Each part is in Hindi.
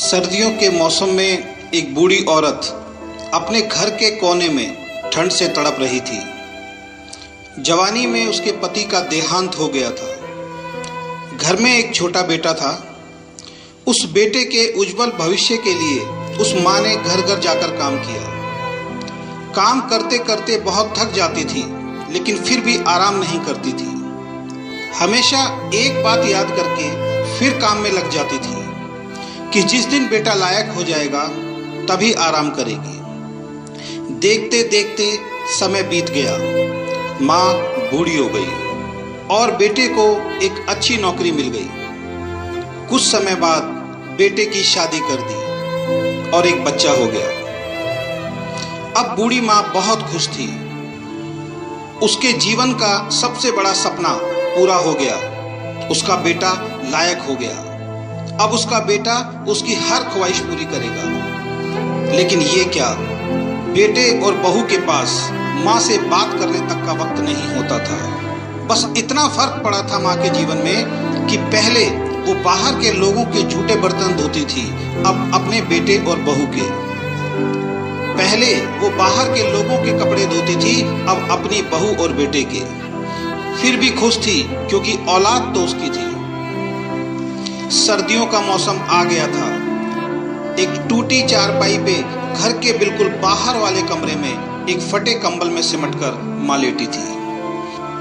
सर्दियों के मौसम में एक बूढ़ी औरत अपने घर के कोने में ठंड से तड़प रही थी। जवानी में उसके पति का देहांत हो गया था। घर में एक छोटा बेटा था। उस बेटे के उज्जवल भविष्य के लिए उस माँ ने घर घर जाकर काम किया। काम करते करते बहुत थक जाती थी, लेकिन फिर भी आराम नहीं करती थी। हमेशा एक बात याद करके फिर काम में लग जाती थी कि जिस दिन बेटा लायक हो जाएगा तभी आराम करेगी। देखते देखते समय बीत गया। माँ बूढ़ी हो गई और बेटे को एक अच्छी नौकरी मिल गई। कुछ समय बाद बेटे की शादी कर दी और एक बच्चा हो गया। अब बूढ़ी माँ बहुत खुश थी। उसके जीवन का सबसे बड़ा सपना पूरा हो गया। उसका बेटा लायक हो गया। अब उसका बेटा उसकी हर ख्वाहिश पूरी करेगा। लेकिन ये क्या, बेटे और बहू के पास माँ से बात करने तक का वक्त नहीं होता था। बस इतना फर्क पड़ा था माँ के जीवन में कि पहले वो बाहर के लोगों के झूठे बर्तन धोती थी, अब अपने बेटे और बहू के। पहले वो बाहर के लोगों के कपड़े धोती थी, अब अपनी बहू और बेटे के। फिर भी खुश थी क्योंकि औलाद तो उसकी थी। सर्दियों का मौसम आ गया था। एक टूटी चारपाई पे घर के बिल्कुल बाहर वाले कमरे में एक फटे कंबल में सिमटकर माँ लेटी थी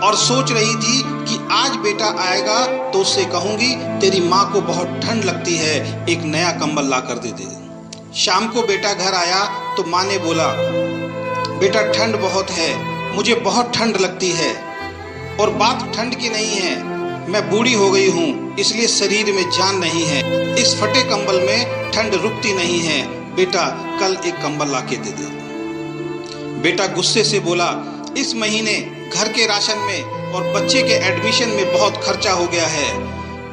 और सोच रही थी कि आज बेटा आएगा तो उससे कहूंगी तेरी माँ को बहुत ठंड लगती है, एक नया कंबल ला कर दे दे। शाम को बेटा घर आया तो माँ ने बोला, बेटा ठंड बहुत है, मुझे बहुत ठंड लगती है। और बात ठंड की नहीं है, मैं बूढ़ी हो गई हूँ इसलिए शरीर में जान नहीं है। इस फटे कंबल में ठंड रुकती नहीं है। बेटा कल एक कंबल ला के दे दे। बेटा गुस्से से बोला, इस महीने घर के राशन में और बच्चे के एडमिशन में बहुत खर्चा हो गया है।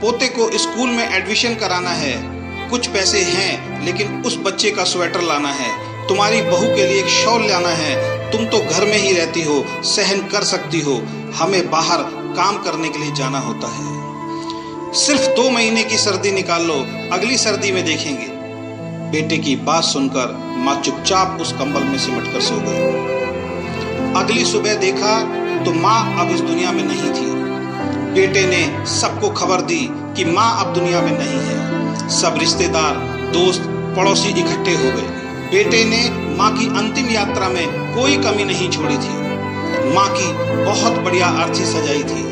पोते को स्कूल में एडमिशन कराना है, कुछ पैसे हैं, लेकिन उस बच्चे का स्वेटर लाना है, तुम्हारी बहू के लिए एक शॉल लाना है। तुम तो घर में ही रहती हो, सहन कर सकती हो, हमें बाहर काम करने के लिए जाना होता है। सिर्फ 2 महीने की सर्दी निकाल लो, अगली सर्दी में देखेंगे। बेटे की बात सुनकर माँ चुपचाप उस कंबल में सिमटकर सो गई। अगली सुबह देखा तो माँ अब इस दुनिया में नहीं थी। बेटे ने सबको खबर दी कि माँ अब दुनिया में नहीं है। सब रिश्तेदार, दोस्त, पड़ोसी इकट्ठे हो गए। बेटे ने माँ की अंतिम यात्रा में कोई कमी नहीं छोड़ी थी। माँ की बहुत बढ़िया अर्थी सजाई थी,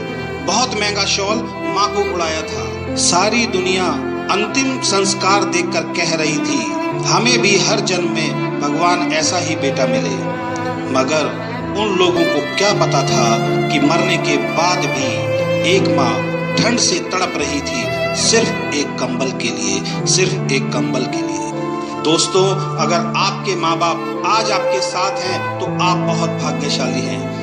बहुत महंगा शॉल माँ को उड़ाया था। सारी दुनिया अंतिम संस्कार देखकर कह रही थी, हमें भी हर जन्म में भगवान ऐसा ही बेटा मिले। मगर उन लोगों को क्या पता था कि मरने के बाद भी एक माँ ठंड से तड़प रही थी, सिर्फ एक कंबल के लिए, सिर्फ एक कंबल के लिए। दोस्तों, अगर आपके माँ बाप आज आपके साथ हैं तो आप बहुत भाग्यशाली हैं।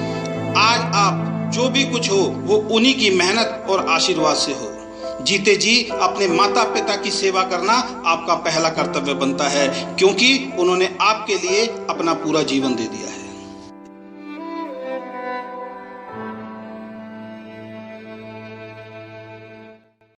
आज आप जो भी कुछ हो वो उन्हीं की मेहनत और आशीर्वाद से हो। जीते जी अपने माता पिता की सेवा करना आपका पहला कर्तव्य बनता है, क्योंकि उन्होंने आपके लिए अपना पूरा जीवन दे दिया है।